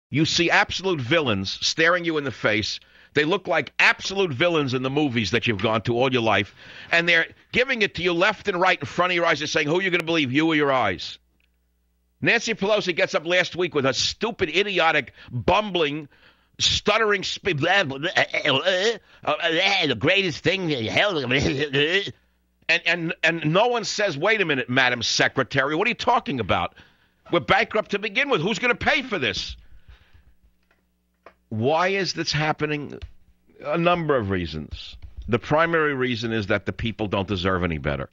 You see absolute villains staring you in the face. They look like absolute villains in the movies that you've gone to all your life, and they're giving it to you left and right in front of your eyes. They're saying, who are you going to believe, you or your eyes? Nancy Pelosi gets up last week with a stupid, idiotic, bumbling, stuttering, the greatest thing in hell. And no one says, wait a minute, Madam Secretary, what are you talking about? We're bankrupt to begin with. Who's going to pay for this? Why is this happening? A number of reasons. The primary reason is that the people don't deserve any better.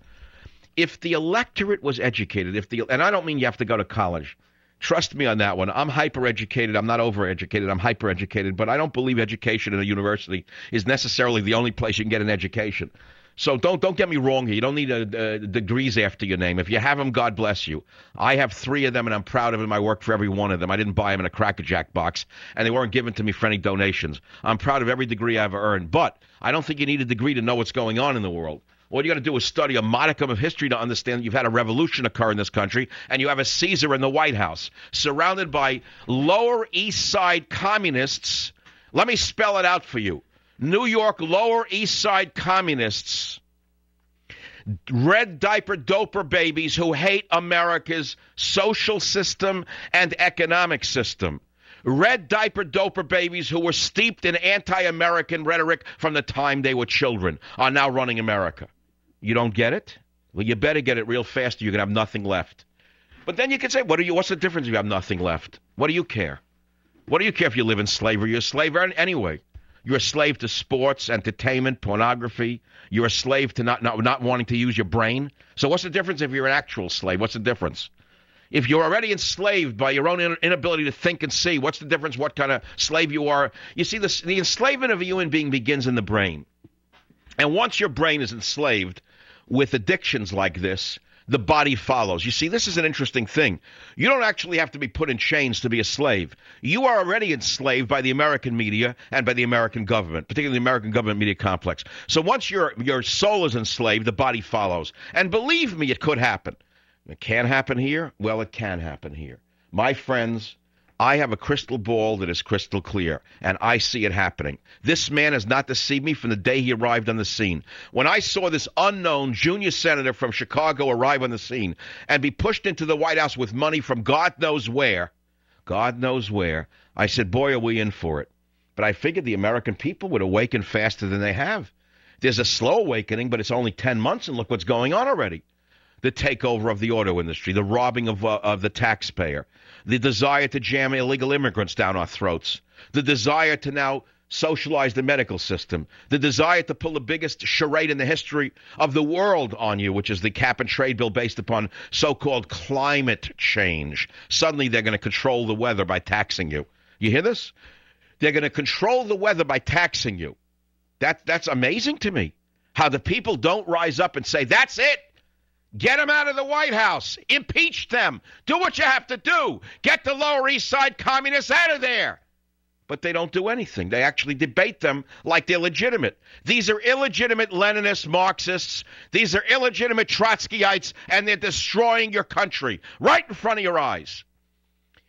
If the electorate was educated, and I don't mean you have to go to college. Trust me on that one. I'm hyper-educated. I'm not over-educated. I'm hyper-educated. But I don't believe education in a university is necessarily the only place you can get an education. So don't get me wrong here. You don't need degrees after your name. If you have them, God bless you. I have 3 of them, and I'm proud of them. I worked for every one of them. I didn't buy them in a Cracker Jack box, and they weren't given to me for any donations. I'm proud of every degree I've earned. But I don't think you need a degree to know what's going on in the world. All you got to do is study a modicum of history to understand that you've had a revolution occur in this country, and you have a Caesar in the White House, surrounded by Lower East Side communists. Let me spell it out for you. New York Lower East Side communists, red diaper doper babies who hate America's social system and economic system. Red diaper doper babies who were steeped in anti-American rhetoric from the time they were children are now running America. You don't get it? Well, you better get it real fast or you're going to have nothing left. But then you can say, what's the difference if you have nothing left? What do you care? What do you care if you live in slavery? You're a slave anyway. You're a slave to sports, entertainment, pornography. You're a slave to not wanting to use your brain. So what's the difference if you're an actual slave? What's the difference? If you're already enslaved by your own inability to think and see, what's the difference what kind of slave you are? You see, the enslavement of a human being begins in the brain. And once your brain is enslaved with addictions like this, the body follows. You see, this is an interesting thing. You don't actually have to be put in chains to be a slave. You are already enslaved by the American media and by the American government, particularly the American government media complex. So once your soul is enslaved, the body follows. And believe me, it could happen. It can't happen here? Well, it can happen here. My friends, I have a crystal ball that is crystal clear, and I see it happening. This man has not deceived me from the day he arrived on the scene. When I saw this unknown junior senator from Chicago arrive on the scene and be pushed into the White House with money from God knows where, I said, boy, are we in for it. But I figured the American people would awaken faster than they have. There's a slow awakening, but it's only 10 months, and look what's going on already. The takeover of the auto industry, the robbing of the taxpayer, the desire to jam illegal immigrants down our throats, the desire to now socialize the medical system, the desire to pull the biggest charade in the history of the world on you, which is the cap and trade bill based upon so-called climate change. Suddenly they're going to control the weather by taxing you. You hear this? They're going to control the weather by taxing you. That's amazing to me, how the people don't rise up and say, that's it. Get them out of the White House. Impeach them. Do what you have to do. Get the Lower East Side communists out of there. But they don't do anything. They actually debate them like they're legitimate. These are illegitimate Leninists, Marxists. These are illegitimate Trotskyites, and they're destroying your country right in front of your eyes.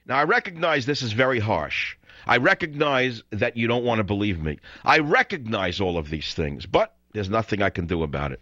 Now, I recognize this is very harsh. I recognize that you don't want to believe me. I recognize all of these things, but there's nothing I can do about it.